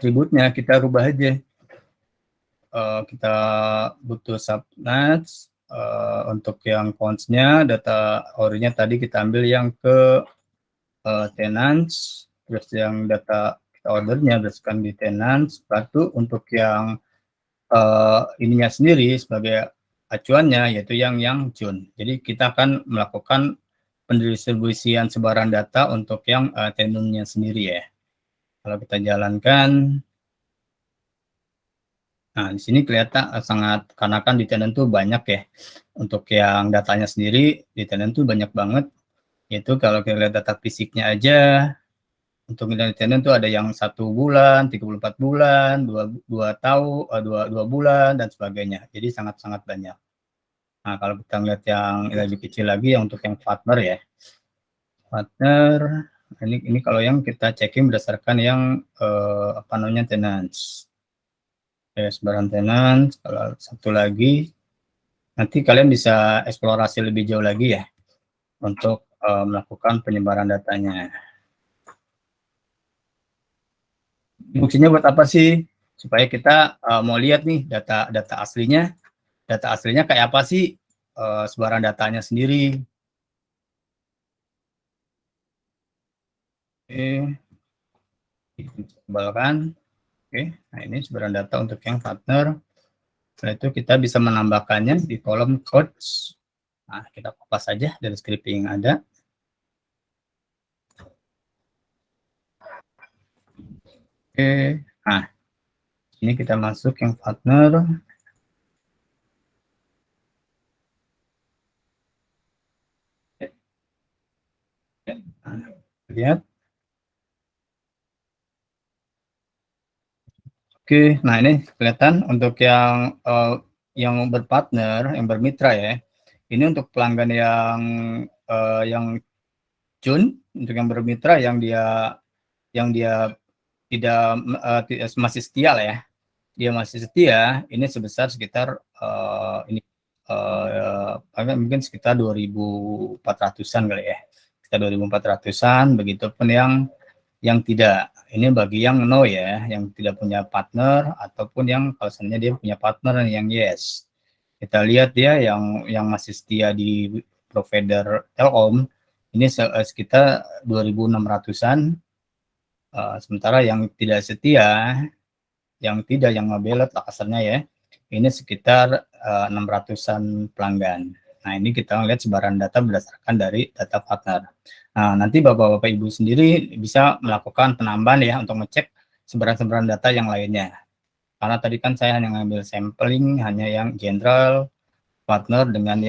atributnya kita rubah aja. Kita butuh subnets. Untuk yang fontsnya, data orinya tadi kita ambil yang ke tenants, terus yang data kita ordernya berdasarkan di tenants. Lalu untuk yang ininya sendiri sebagai acuannya yaitu yang June. Jadi kita akan melakukan pendistribusian sebaran data untuk yang tenumnya sendiri ya. Kalau kita jalankan, nah di sini kelihatan sangat, karena kan di tenant tuh banyak ya. Untuk yang datanya sendiri di tenant tuh banyak banget. Yaitu kalau kita lihat data fisiknya aja, untuk tenant tuh ada yang 1 bulan, 34 bulan, 2 tahun, 2 bulan dan sebagainya. Jadi sangat-sangat banyak. Nah, kalau kita lihat yang lebih kecil lagi yang untuk yang partner ya. Partner ini kalau yang kita checking berdasarkan yang apa namanya tenants. Sebaran tenants. Kalau satu lagi nanti kalian bisa eksplorasi lebih jauh lagi ya untuk melakukan penyebaran datanya. Fungsinya buat apa sih? Supaya kita mau lihat nih data aslinya kayak apa sih sebaran datanya sendiri. Oke, kembalikan. Oke, nah ini sebaran data untuk yang partner. Setelah itu kita bisa menambahkannya di kolom codes. Nah, kita kopas saja dari scripting yang ada. Oke, nah ini kita masuk yang partner. Nah, lihat. Oke, nah ini kelihatan untuk yang berpartner, yang bermitra ya. Ini untuk pelanggan yang June, untuk yang bermitra yang dia tidak masih setia lah ya. Dia masih setia, ini sebesar sekitar ini mungkin sekitar 2.400-an kali ya. Sekitar 2.400-an, begitupun yang tidak. Ini bagi yang no ya, yang tidak punya partner, ataupun yang kalau seandainya dia punya partner yang yes. Kita lihat dia yang masih setia di provider Telkom, ini sekitar 2.600-an. Sementara yang tidak setia, yang ngebelet lah kasarnya ya, ini sekitar 600-an pelanggan. Nah, ini kita lihat sebaran data berdasarkan dari data partner. Nah, nanti Bapak-Bapak Ibu sendiri bisa melakukan penambahan ya untuk ngecek sebaran-sebaran data yang lainnya. Karena tadi kan saya hanya ngambil sampling hanya yang general partner dengan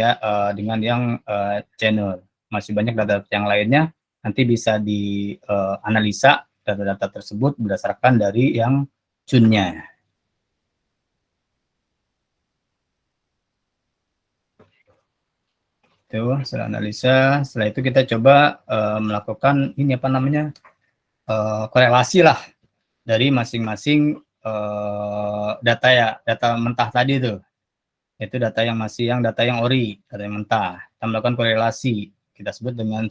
yang channel. Masih banyak data yang lainnya, nanti bisa dianalisa data-data tersebut berdasarkan dari yang June-nya. Itu setelah analisa, setelah itu kita coba melakukan ini apa namanya korelasi lah dari masing-masing data mentah tadi itu. Itu data yang ori, data yang mentah. Kita melakukan korelasi, kita sebut dengan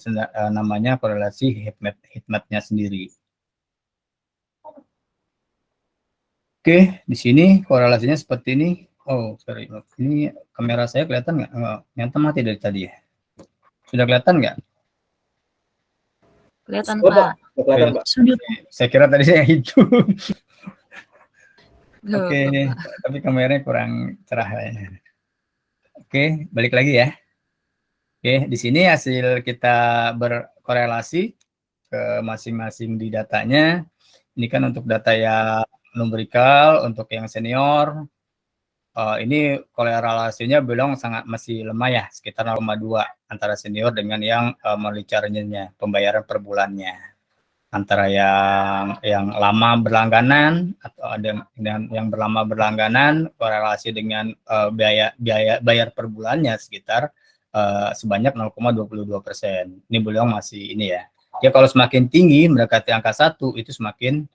namanya korelasi heatmap-nya sendiri. Oke, di sini korelasinya seperti ini. Oh, sorry, ini kamera saya kelihatan nggak? Nyata mati dari tadi ya. Sudah kelihatan nggak? Kelihatan, Pak. Kelihatan, Pak. Saya kira tadi saya hidup. Oke, tapi kameranya kurang cerah ya. Oke, balik lagi ya. Oke, di sini hasil kita berkorelasi ke masing-masing di datanya. Ini kan untuk data yang numerical, untuk yang senior, ini korelasinya masih lemah ya, sekitar 0,2 antara senior dengan yang monthly charge-nya, pembayaran per bulannya. Antara yang lama berlangganan atau ada yang berlama berlangganan, korelasi dengan bayar per bulannya sekitar sebanyak 0,22%. Ini beliau masih ini ya. Ya kalau semakin tinggi mendekati angka 1 itu semakin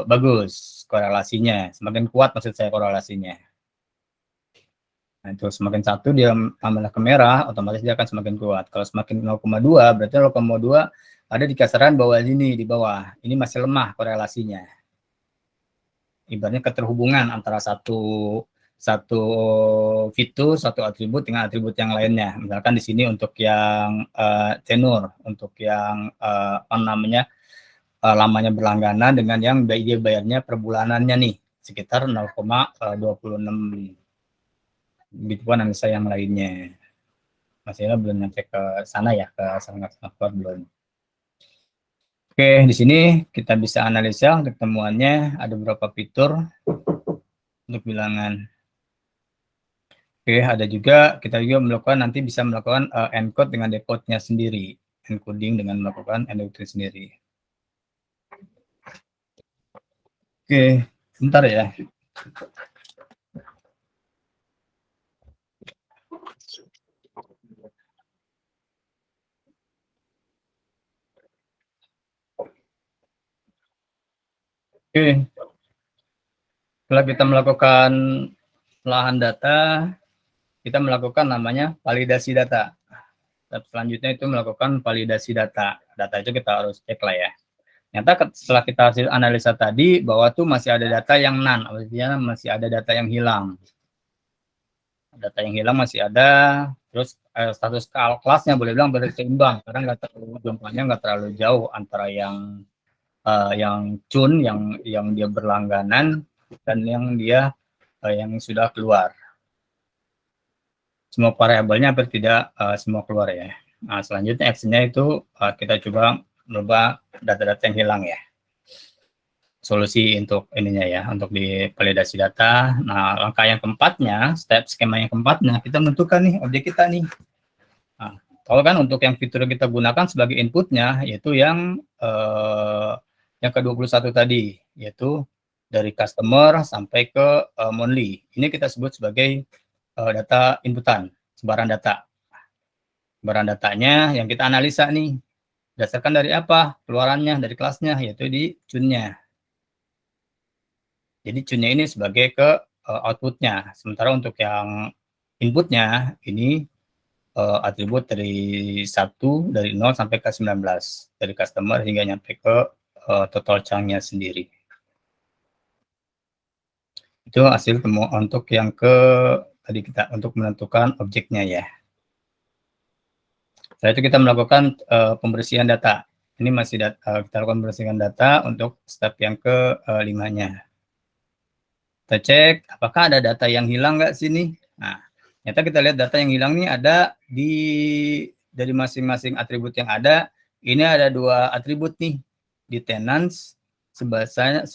bagus korelasinya, semakin kuat maksud saya korelasinya. Nah, itu semakin 1 dia tambah ke merah, otomatis dia akan semakin kuat. Kalau semakin 0,2 berarti 0,2 ada di kisaran bawah ini, di bawah. Ini masih lemah korelasinya. ibaratnya keterhubungan antara satu satu fitur, satu atribut dengan atribut yang lainnya. Misalkan di sini untuk yang tenor, untuk yang apa namanya lamanya berlangganan dengan yang dia bayarnya per bulanannya nih sekitar 0,26. Begitu analisa yang lainnya. Masih belum nyampe ke sana ya, ke sangat belum. Oke, di sini kita bisa analisa untuk temuannya ada beberapa fitur untuk bilangan. Oke, ada juga kita juga melakukan nanti bisa melakukan encode dengan decode-nya sendiri, encoding dengan melakukan encoding sendiri. Oke, sebentar ya. Oke, setelah kita melakukan pengolahan data, kita melakukan namanya validasi data. Step selanjutnya itu melakukan validasi data. Data itu kita harus cek lah ya. Ternyata setelah kita hasil analisa tadi, bahwa tuh masih ada data yang none, artinya masih ada data yang hilang. Data yang hilang masih ada, terus status kelasnya boleh bilang berseimbang, karena jumlahnya nggak terlalu jauh antara yang cun, yang dia berlangganan, dan yang dia yang sudah keluar. Semua variabelnya hampir tidak semua keluar ya. Nah, selanjutnya actionnya itu kita coba merubah data-data yang hilang ya. Solusi untuk ininya ya, untuk di validasi data. Nah, langkah yang keempatnya, step skema yang keempatnya, kita menentukan nih objek kita nih. Nah, kalau kan untuk yang fitur yang kita gunakan sebagai inputnya, yaitu yang ke-21 tadi, yaitu dari customer sampai ke monthly. Ini kita sebut sebagai data inputan, sebaran data. Sebaran datanya yang kita analisa nih, berdasarkan dari apa? Keluarannya, dari kelasnya, yaitu di tune-nya. Jadi tune-nya ini sebagai ke output-nya. Sementara untuk yang input-nya, ini atribut dari 1, dari 0 sampai ke 19. Dari customer hingga nyampe ke total chunk-nya sendiri. Itu hasil untuk yang tadi kita untuk menentukan objeknya ya. Setelah itu kita melakukan pembersihan data. Ini masih kita lakukan pembersihan data untuk step yang ke-5-nya. Kita cek apakah ada data yang hilang nggak sini. Nah, ternyata kita lihat data yang hilang ini ada dari masing-masing atribut yang ada. Ini ada 2 atribut nih di tenants sebesar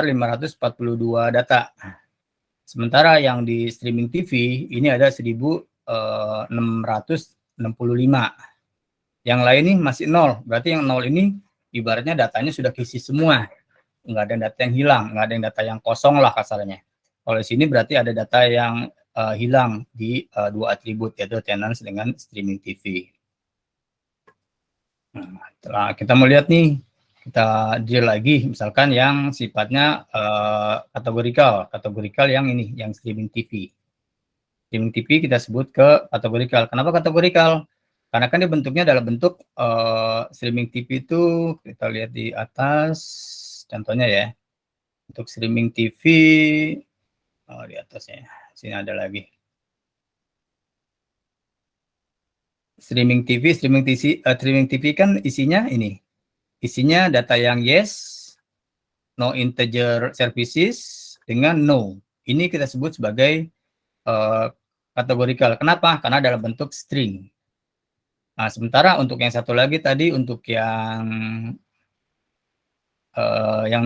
542 data. Sementara yang di streaming TV ini ada 1665. Yang lain nih masih 0. Berarti yang 0 ini ibaratnya datanya sudah keisi semua. Nggak ada data yang hilang, nggak ada yang data yang kosong lah kasarnya. Kalau di sini berarti ada data yang hilang di 2 atribut, yaitu tenants dengan streaming TV. Nah, setelah kita melihat nih, kita deal lagi, misalkan yang sifatnya kategorikal yang ini, yang streaming TV. Streaming TV kita sebut ke kategorikal. Kenapa kategorikal? Karena kan dia bentuknya adalah bentuk streaming TV itu, kita lihat di atas, contohnya ya. Untuk streaming TV, di atasnya, sini ada lagi. Streaming TV kan isinya ini. Isinya data yang yes, no integer services, dengan no. Ini kita sebut sebagai kategorikal. Kenapa? Karena dalam bentuk string. Nah, sementara untuk yang satu lagi tadi, untuk yang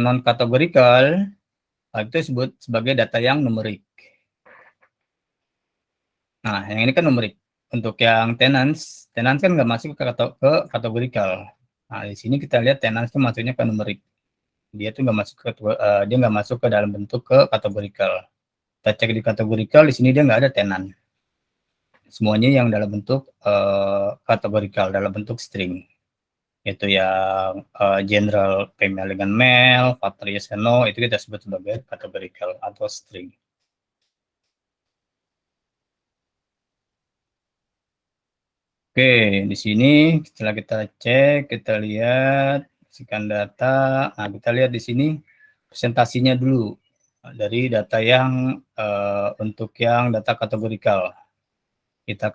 non kategorikal, itu disebut sebagai data yang numerik. Nah, yang ini kan numerik. Untuk yang tenants kan nggak masuk ke kategorikal. Nah, di sini kita lihat tenants itu masuknya ke numerik. Dia tuh dia nggak masuk ke dalam bentuk ke kategorikal. Kita cek di kategorikal, di sini dia nggak ada tenant. Semuanya yang dalam bentuk kategorikal, dalam bentuk string. Itu yang general female dengan male, factor yes and no, itu kita sebut sebagai kategorikal atau string. Oke, di sini setelah kita cek, kita lihat berdasarkan data. Nah, kita lihat di sini presentasinya dulu dari data yang untuk yang data kategorikal. Kita